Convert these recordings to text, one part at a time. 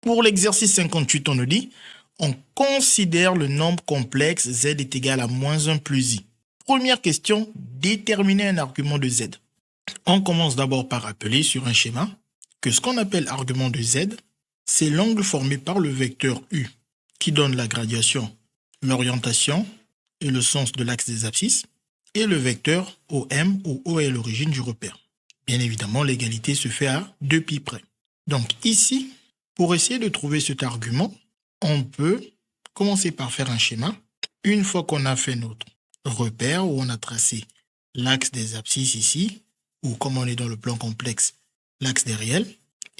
Pour l'exercice 58, on nous dit, on considère le nombre complexe z est égal à moins 1 plus i. Première question, déterminer un argument de z. On commence d'abord par rappeler sur un schéma que ce qu'on appelle argument de z, c'est l'angle formé par le vecteur u qui donne la graduation, l'orientation et le sens de l'axe des abscisses, et le vecteur OM où O est l'origine du repère. Bien évidemment, l'égalité se fait à 2π près. Donc ici, pour essayer de trouver cet argument, on peut commencer par faire un schéma. Une fois qu'on a fait notre repère où on a tracé l'axe des abscisses ici, ou comme on est dans le plan complexe, l'axe des réels,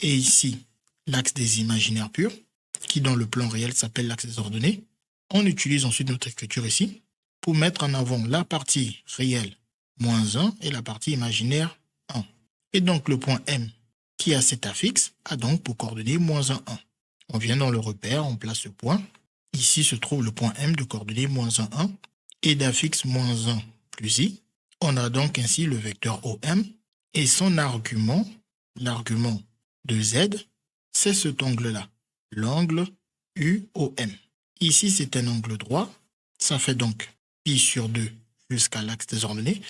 et ici, l'axe des imaginaires purs, qui dans le plan réel s'appelle l'axe des ordonnées, on utilise ensuite notre écriture ici pour mettre en avant la partie réelle moins 1 et la partie imaginaire 1. Et donc le point M qui a cet affixe a donc pour coordonnée moins 1, 1. On vient dans le repère, on place ce point. Ici se trouve le point M de coordonnée moins 1, 1 et d'affixe moins 1 plus i. On a donc ainsi le vecteur OM et son argument, l'argument de Z, c'est cet angle-là, l'angle UOM. Ici, c'est un angle droit, ça fait donc pi sur 2 jusqu'à l'axe des ordonnées.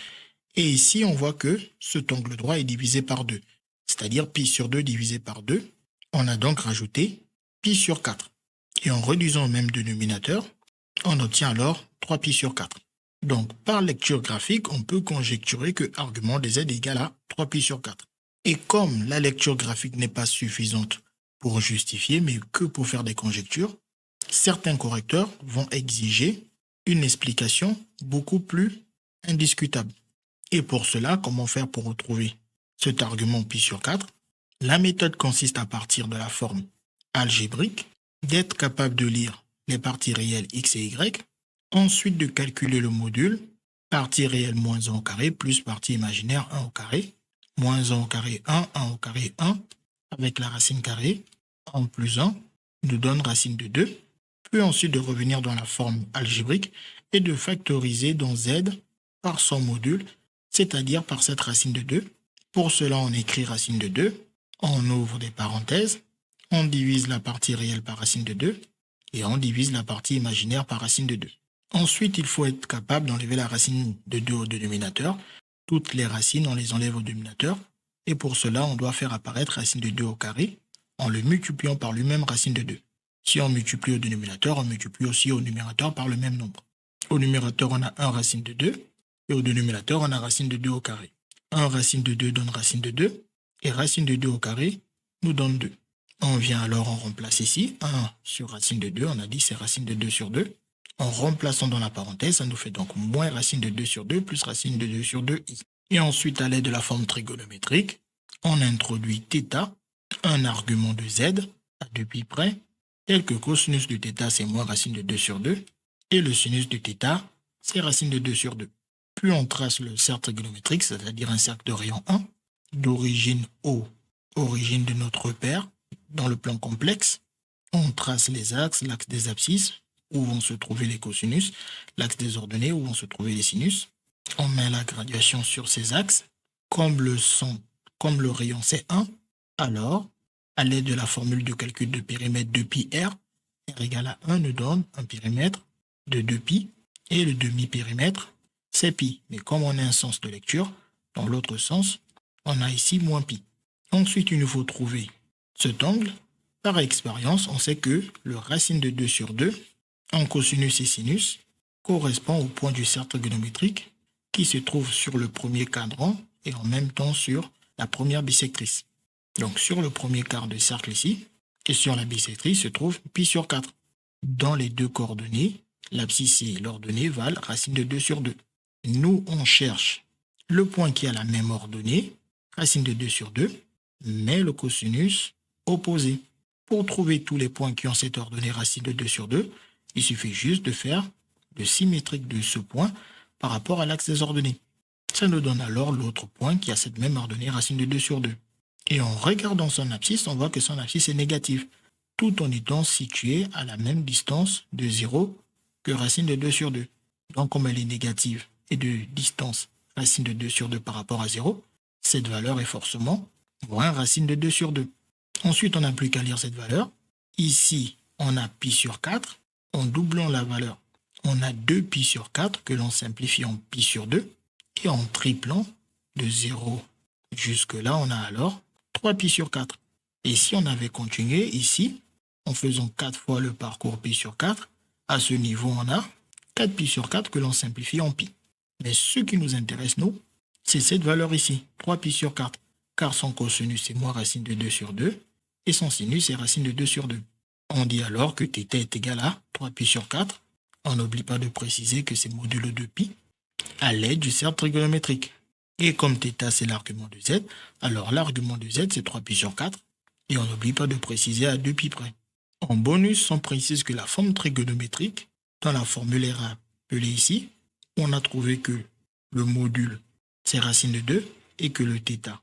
Et ici, on voit que cet angle droit est divisé par 2, c'est-à-dire pi sur 2 divisé par 2. On a donc rajouté pi sur 4. Et en réduisant au même dénominateur, on obtient alors 3π sur 4. Donc, par lecture graphique, on peut conjecturer que argument de z est égal à 3π sur 4. Et comme la lecture graphique n'est pas suffisante pour justifier, mais que pour faire des conjectures, certains correcteurs vont exiger une explication beaucoup plus indiscutable. Et pour cela, comment faire pour retrouver cet argument π sur 4? La méthode consiste à partir de la forme algébrique, d'être capable de lire les parties réelles x et y, ensuite de calculer le module partie réelle moins 1 au carré plus partie imaginaire 1 au carré, moins 1 au carré 1, 1 au carré 1, avec la racine carrée, 1 plus 1 nous donne racine de 2, puis ensuite de revenir dans la forme algébrique et de factoriser dans z par son module, c'est-à-dire par cette racine de 2. Pour cela, on écrit racine de 2, on ouvre des parenthèses, on divise la partie réelle par racine de 2 et on divise la partie imaginaire par racine de 2. Ensuite, il faut être capable d'enlever la racine de 2 au dénominateur. Toutes les racines, on les enlève au dénominateur. Et pour cela, on doit faire apparaître racine de 2 au carré en le multipliant par lui-même racine de 2. Si on multiplie au dénominateur, on multiplie aussi au numérateur par le même nombre. Au numérateur, on a 1 racine de 2 et au dénominateur, on a racine de 2 au carré. 1 racine de 2 donne racine de 2 et racine de 2 au carré nous donne 2. On vient alors, on remplace ici 1 sur racine de 2, on a dit c'est racine de 2 sur 2. En remplaçant dans la parenthèse, ça nous fait donc moins racine de 2 sur 2 plus racine de 2 sur 2i. Et ensuite, à l'aide de la forme trigonométrique, on introduit θ, un argument de z, à 2π près, tel que cosinus de θ, c'est moins racine de 2 sur 2, et le sinus de θ, c'est racine de 2 sur 2. Puis on trace le cercle trigonométrique, c'est-à-dire un cercle de rayon 1, d'origine O, origine de notre repère, dans le plan complexe. On trace les axes, l'axe des abscisses, où vont se trouver les cosinus, l'axe des ordonnées, où vont se trouver les sinus. On met la graduation sur ces axes. Comme le rayon c'est 1, alors, à l'aide de la formule de calcul de périmètre de πr, r égale à 1 nous donne un périmètre de 2π, et le demi-périmètre, c'est π. Mais comme on a un sens de lecture, dans l'autre sens, on a ici moins π. Ensuite, il nous faut trouver cet angle. Par expérience, on sait que le racine de 2 sur 2, en cosinus et sinus, correspond au point du cercle trigonométrique qui se trouve sur le premier cadran et en même temps sur la première bisectrice. Donc sur le premier quart de cercle ici, et sur la bisectrice se trouve π sur 4. Dans les deux coordonnées, l'abscisse et l'ordonnée valent racine de 2 sur 2. Nous, on cherche le point qui a la même ordonnée, racine de 2 sur 2, mais le cosinus opposé. Pour trouver tous les points qui ont cette ordonnée racine de 2 sur 2, il suffit juste de faire le symétrique de ce point par rapport à l'axe des ordonnées. Ça nous donne alors l'autre point qui a cette même ordonnée racine de 2 sur 2. Et en regardant son abscisse, on voit que son abscisse est négative, tout en étant situé à la même distance de 0 que racine de 2 sur 2. Donc comme elle est négative et de distance racine de 2 sur 2 par rapport à 0, cette valeur est forcément moins racine de 2 sur 2. Ensuite, on n'a plus qu'à lire cette valeur. Ici, on a pi sur 4. En doublant la valeur, on a 2 pi sur 4 que l'on simplifie en pi sur 2. Et en triplant de 0 jusque-là, on a alors 3 pi sur 4. Et si on avait continué ici, en faisant 4 fois le parcours pi sur 4, à ce niveau, on a 4 pi sur 4 que l'on simplifie en pi. Mais ce qui nous intéresse, nous, c'est cette valeur ici, 3 pi sur 4, car son cosinus est moins racine de 2 sur 2, et son sinus est racine de 2 sur 2. On dit alors que θ est égal à 3 pi sur 4. On n'oublie pas de préciser que c'est modulo de pi à l'aide du cercle trigonométrique. Et comme θ, c'est l'argument de z, alors l'argument de z, c'est 3 pi sur 4. Et on n'oublie pas de préciser à 2 pi près. En bonus, on précise que la forme trigonométrique, dans la formule est rappelée ici, on a trouvé que le module, c'est racine de 2 et que le θ,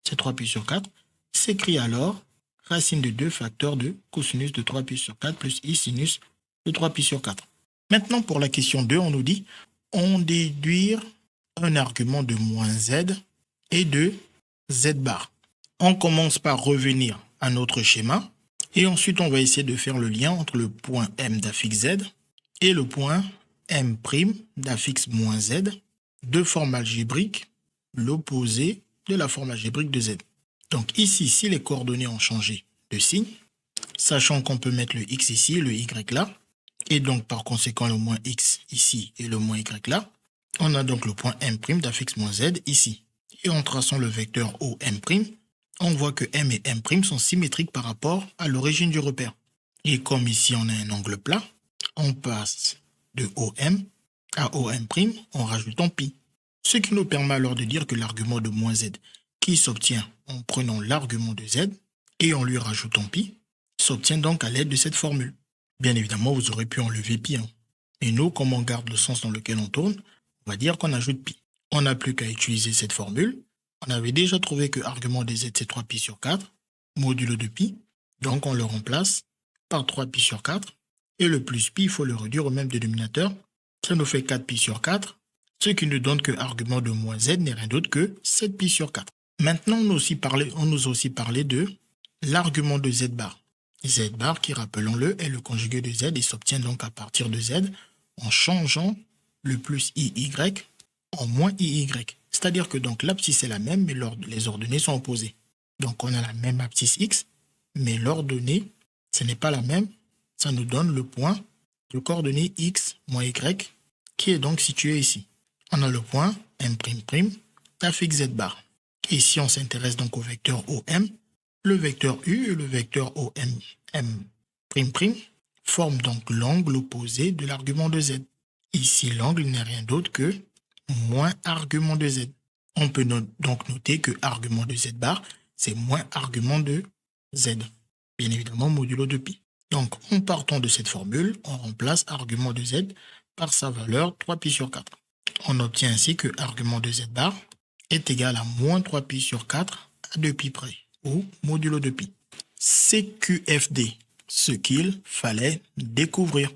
c'est 3 pi sur 4, s'écrit alors racine de 2 facteur de cosinus de 3 pi sur 4 plus i sinus de 3 pi sur 4. Maintenant, pour la question 2, on nous dit on déduire un argument de moins z et de z bar. On commence par revenir à notre schéma et ensuite on va essayer de faire le lien entre le point M d'affixe z et le point M' d'affixe moins z de forme algébrique, l'opposé de la forme algébrique de z. Donc ici, si les coordonnées ont changé de signe, sachant qu'on peut mettre le x ici et le y là, et donc par conséquent le moins x ici et le moins y là, on a donc le point M' d'affixe moins z ici. Et en traçant le vecteur OM', on voit que M et M' sont symétriques par rapport à l'origine du repère. Et comme ici on a un angle plat, on passe de OM à OM' en rajoutant pi. Ce qui nous permet alors de dire que l'argument de moins z, qui s'obtient en prenant l'argument de z et en lui rajoutant pi, s'obtient donc à l'aide de cette formule. Bien évidemment, vous aurez pu enlever pi. Et nous, comme on garde le sens dans lequel on tourne, on va dire qu'on ajoute pi. On n'a plus qu'à utiliser cette formule. On avait déjà trouvé que argument de z, c'est 3 pi sur 4, modulo de pi. Donc, on le remplace par 3 pi sur 4. Et le plus pi, il faut le réduire au même dénominateur. Ça nous fait 4 pi sur 4, ce qui nous donne que argument de moins z n'est rien d'autre que 7 pi sur 4. Maintenant, on nous a aussi parlé de l'argument de z bar. Z bar qui, rappelons-le, est le conjugué de z et s'obtient donc à partir de z en changeant le plus iy en moins iy. C'est-à-dire que donc l'abscisse est la même, mais les ordonnées sont opposées. Donc on a la même abscisse x, mais l'ordonnée, ce n'est pas la même. Ça nous donne le point de coordonnées x moins y qui est donc situé ici. On a le point M', d'affixe z bar. Et si on s'intéresse donc au vecteur OM, le vecteur U et le vecteur OM' forment donc l'angle opposé de l'argument de z. Ici, l'angle n'est rien d'autre que moins argument de z. On peut donc noter que argument de z bar, c'est moins argument de z. Bien évidemment, modulo de pi. Donc, en partant de cette formule, on remplace argument de z par sa valeur 3 pi sur 4. On obtient ainsi que argument de z bar est égal à moins 3 pi sur 4 à 2 pi près, ou modulo de pi. CQFD, ce qu'il fallait découvrir.